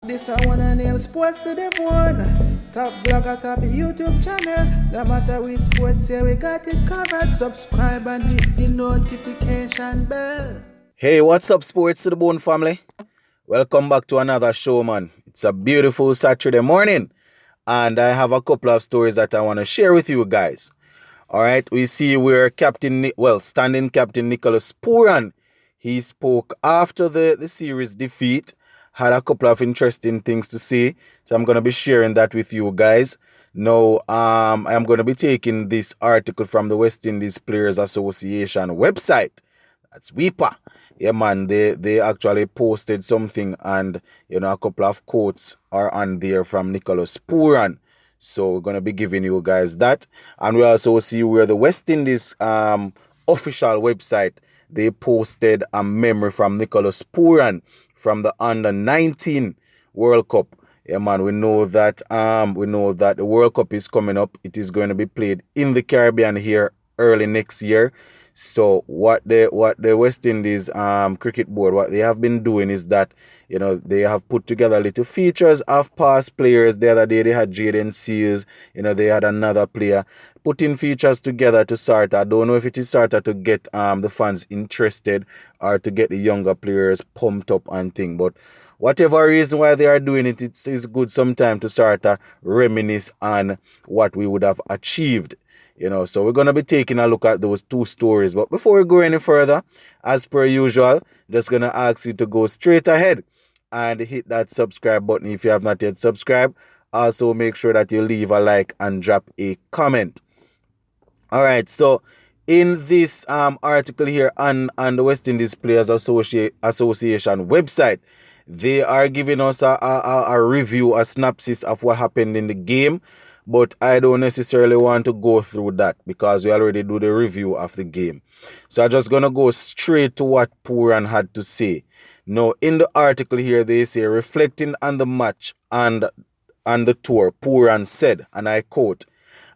This I wanna nail sports to the bone. Top blogger, top YouTube channel. No matter which sports, yeah, we got it covered. Subscribe and hit the notification bell. Hey, what's up, Sports to the Bone family? Welcome back to another show, man. It's a beautiful Saturday morning, and I have a couple of stories that I want to share with you guys. All right, we see where standing captain Nicholas Pooran, he spoke after the series defeat, had a couple of interesting things to say, so I'm going to be sharing that with you guys. Now, I'm going to be taking this article from the West Indies Players Association website. That's WIPA. Yeah, man, they actually posted something, and a couple of quotes are on there from Nicholas Pooran. So we're gonna be giving you guys that, and we also see where the West Indies official website, they posted a memory from Nicholas Pooran from the under-19 World Cup. Yeah, man, we know that the World Cup is coming up. It is going to be played in the Caribbean here early next year. So what the West Indies cricket board, what they have been doing is that, they have put together little features of past players. The other day they had Jaden Seals, they had another player, putting features together to start. I don't know if it is started to get the fans interested or to get the younger players pumped up and thing, but whatever reason why they are doing it, it's good sometimes to start to reminisce on what we would have achieved. So we're going to be taking a look at those two stories. But before we go any further, as per usual, just going to ask you to go straight ahead and hit that subscribe button if you have not yet subscribed. Also, make sure that you leave a like and drop a comment. All right, so in this article here on the West Indies Players Association website, they are giving us a review, a synopsis of what happened in the game. But I don't necessarily want to go through that because we already do the review of the game. So I'm just going to go straight to what Pooran had to say. Now, in the article here, they say, reflecting on the match and on the tour, Pooran said, and I quote,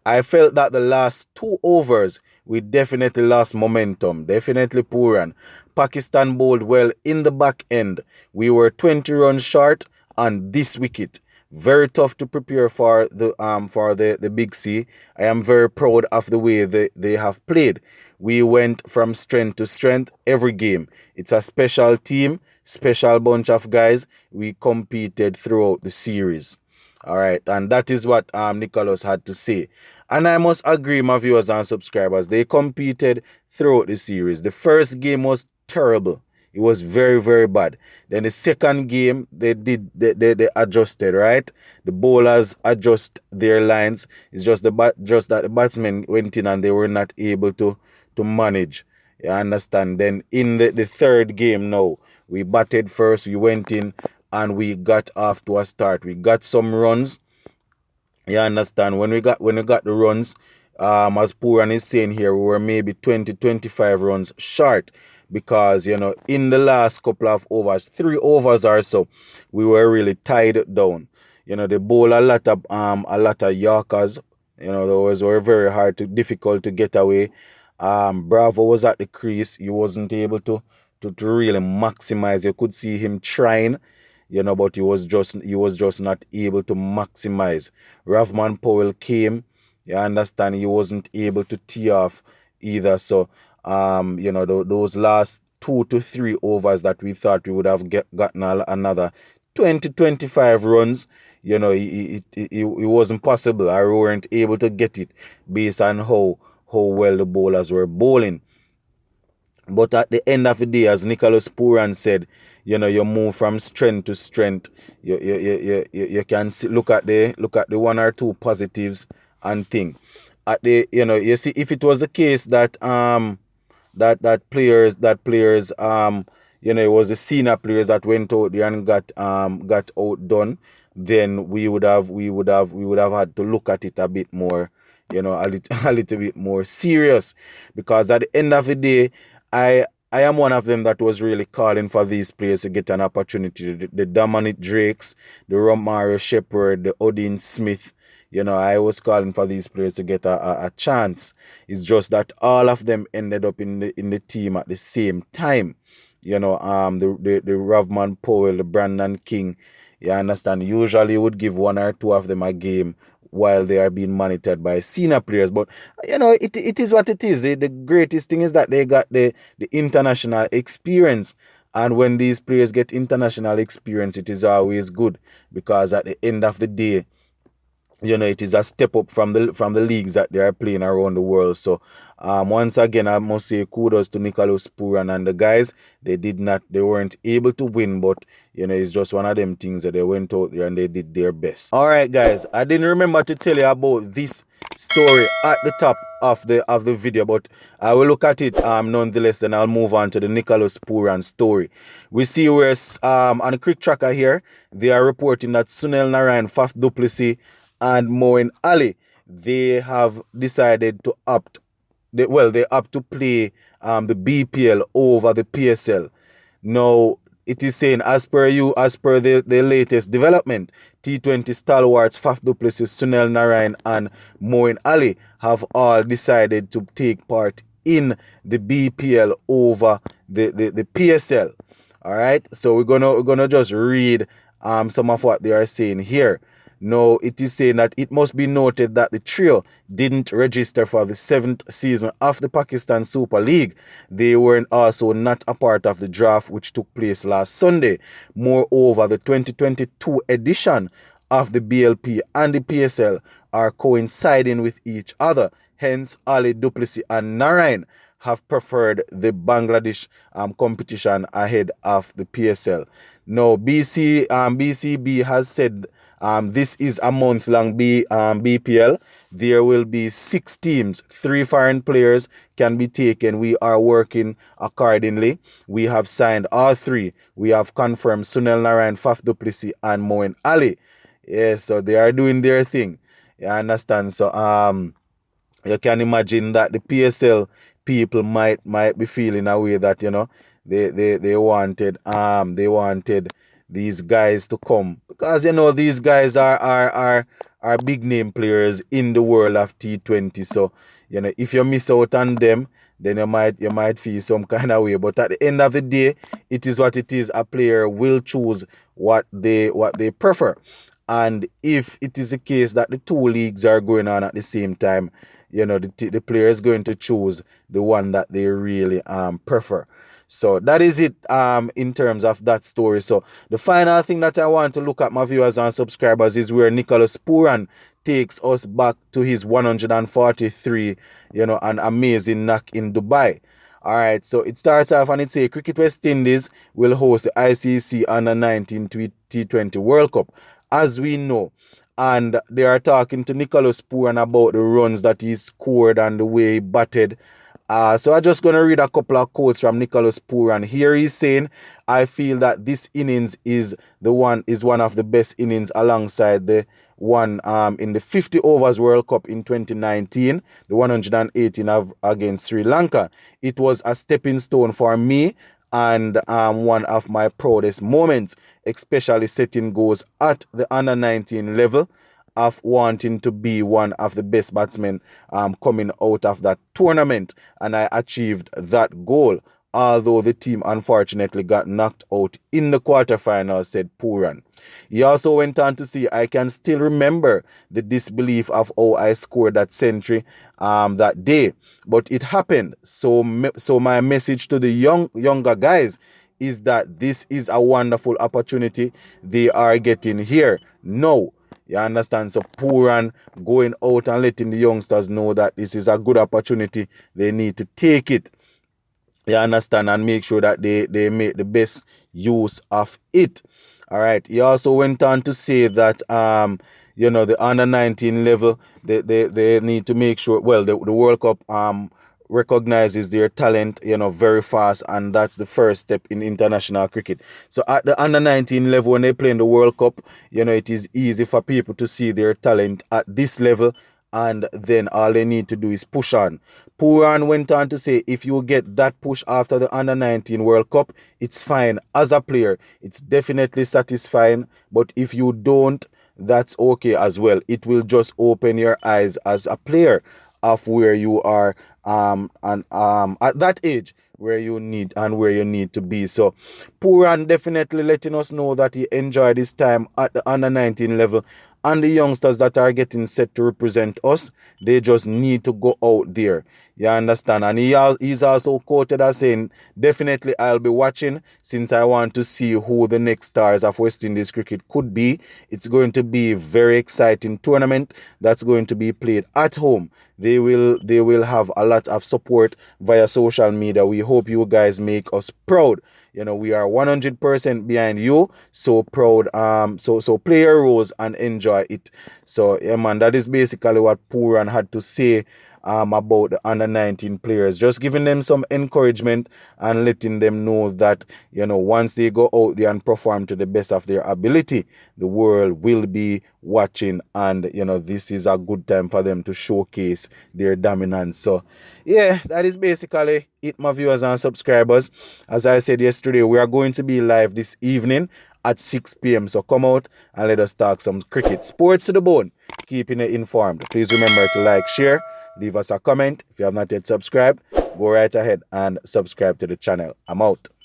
"I felt that the last 2 overs, we definitely lost momentum. Definitely Pooran. Pakistan bowled well in the back end. We were 20 runs short on this wicket. Very tough to prepare for the Big C. I am very proud of the way they have played. We went from strength to strength every game. It's a special team, special bunch of guys. We competed throughout the series." All right, and that is what Nicholas had to say. And I must agree, my viewers and subscribers, they competed throughout the series. The first game was terrible. It was very, very bad. Then the second game, they adjusted, right? The bowlers adjust their lines. It's just that the batsmen went in and they were not able to manage. You understand? Then in the third game now, we batted first, we went in and we got off to a start. We got some runs. You understand? When we got the runs, as Pooran is saying here, we were maybe 20-25 runs short. Because, in the last couple of overs, 3 overs or so, we were really tied down. They bowl a lot of Yorkers. Those were very difficult to get away. Bravo was at the crease. He wasn't able to really maximize. You could see him trying, but he was just not able to maximize. Ravman Powell came. You understand? He wasn't able to tee off either. So, those last 2 to 3 overs that we thought we would have gotten another 20-25 runs, it wasn't possible. I weren't able to get it based on how well the bowlers were bowling. But at the end of the day, as Nicholas Pooran said, you move from strength to strength. You can look at the 1 or 2 positives and think. At the you see, if it was the case that that players it was the senior players that went out there and got outdone, then we would have had to look at it a bit more, a little bit more serious, because at the end of the day, I am one of them that was really calling for these players to get an opportunity. The Dominic Drakes, the Romario Shepherd, the Odin Smith. I was calling for these players to get a chance. It's just that all of them ended up in the team at the same time. The Ravman Powell, the Brandon King, You understand? Usually you would give one or two of them a game while they are being monitored by senior players. But it is what it is. The greatest thing is that they got the international experience. And when these players get international experience, it is always good, because at the end of the day, it is a step up from the leagues that they are playing around the world. So once again, I must say kudos to Nicholas Pooran and the guys. They weren't able to win, but it's just one of them things that they went out there and they did their best. All right, guys, I didn't remember to tell you about this story at the top of the video, but I will look at it nonetheless. Then I'll move on to the Nicholas Pooran story. We see where on a quick tracker here, they are reporting that Sunil Narayan, Faf du Plessis, and Moeen Ali, they have decided to opt to play the BPL over the PSL. Now, it is saying, as per the latest development, T20 stalwarts Faf du Plessis, Sunil Narayan, and Moeen Ali have all decided to take part in the BPL over the PSL. All right, so we're gonna just read some of what they are saying here. Now, it is saying that it must be noted that the trio didn't register for the 7th season of the Pakistan Super League. They were also not a part of the draft which took place last Sunday. Moreover, the 2022 edition of the BLP and the PSL are coinciding with each other. Hence, Ali, du Plessis, and Narayan have preferred the Bangladesh competition ahead of the PSL. Now, BCB has said this is a month-long BPL. There will be 6 teams. 3 foreign players can be taken. We are working accordingly. We have signed all 3. We have confirmed Sunil Narayan, Faf du Plessis, and Moeen Ali. Yes, so they are doing their thing. You understand? So you can imagine that the PSL people might be feeling a way that they wanted these guys to come, because these guys are big name players in the world of T20. So if you miss out on them, then you might feel some kind of way. But at the end of the day, it is what it is. A player will choose what they prefer, and if it is the case that the 2 leagues are going on at the same time, the player is going to choose the one that they really prefer. So that is it in terms of that story. So the final thing that I want to look at, my viewers and subscribers, is where Nicholas Pooran takes us back to his 143, an amazing knock in Dubai. All right, so it starts off and it says Cricket West Indies will host the ICC Under-19 T20 World Cup, as we know. And they are talking to Nicholas Pooran about the runs that he scored and the way he batted. So I'm just going to read a couple of quotes from Nicholas Pooran. Here he's saying, I feel that this innings is one of the best innings alongside the one in the 50 overs World Cup in 2019, the 118 against Sri Lanka. It was a stepping stone for me and one of my proudest moments, especially setting goals at the under-19 level, of wanting to be one of the best batsmen coming out of that tournament, and I achieved that goal, although the team unfortunately got knocked out in the quarterfinals, said Pooran. He also went on to say, I can still remember the disbelief of how I scored that century that day, but it happened. So my message to the younger guys is that this is a wonderful opportunity they are getting here. No. You understand? So Pooran going out and letting the youngsters know that this is a good opportunity. They need to take it. You understand? And make sure that they make the best use of it. All right. He also went on to say that the under-19 level, they need to make sure, well, the World Cup recognizes their talent, very fast, and that's the first step in international cricket. So at the under-19 level, when they play in the World Cup, it is easy for people to see their talent at this level, and then all they need to do is push on. Pooran went on to say, if you get that push after the under-19 World Cup, it's fine. As a player, it's definitely satisfying, but if you don't, that's okay as well. It will just open your eyes as a player of where you are at that age where you need to be. So Pooran definitely letting us know that he enjoyed his time at the under 19 level, and the youngsters that are getting set to represent us, they just need to go out there. You understand? And he's also quoted as saying, definitely I'll be watching, since I want to see who the next stars of West Indies cricket could be. It's going to be a very exciting tournament that's going to be played at home. They will have a lot of support via social media. We hope you guys make us proud. You know, we are 100% behind you. So proud. So play your roles and enjoy it. So yeah, man, that is basically what Pooran had to say about the under 19 players, just giving them some encouragement and letting them know that, you know, once they go out there and perform to the best of their ability, the world will be watching, and you know, this is a good time for them to showcase their dominance. So yeah, that is basically it, my viewers and subscribers. As I said yesterday, we are going to be live this evening at 6 p.m. So come out and let us talk some cricket. Sports to the bone, keeping you informed. Please remember to like, share, leave us a comment. If you have not yet subscribed, go right ahead and subscribe to the channel. I'm out.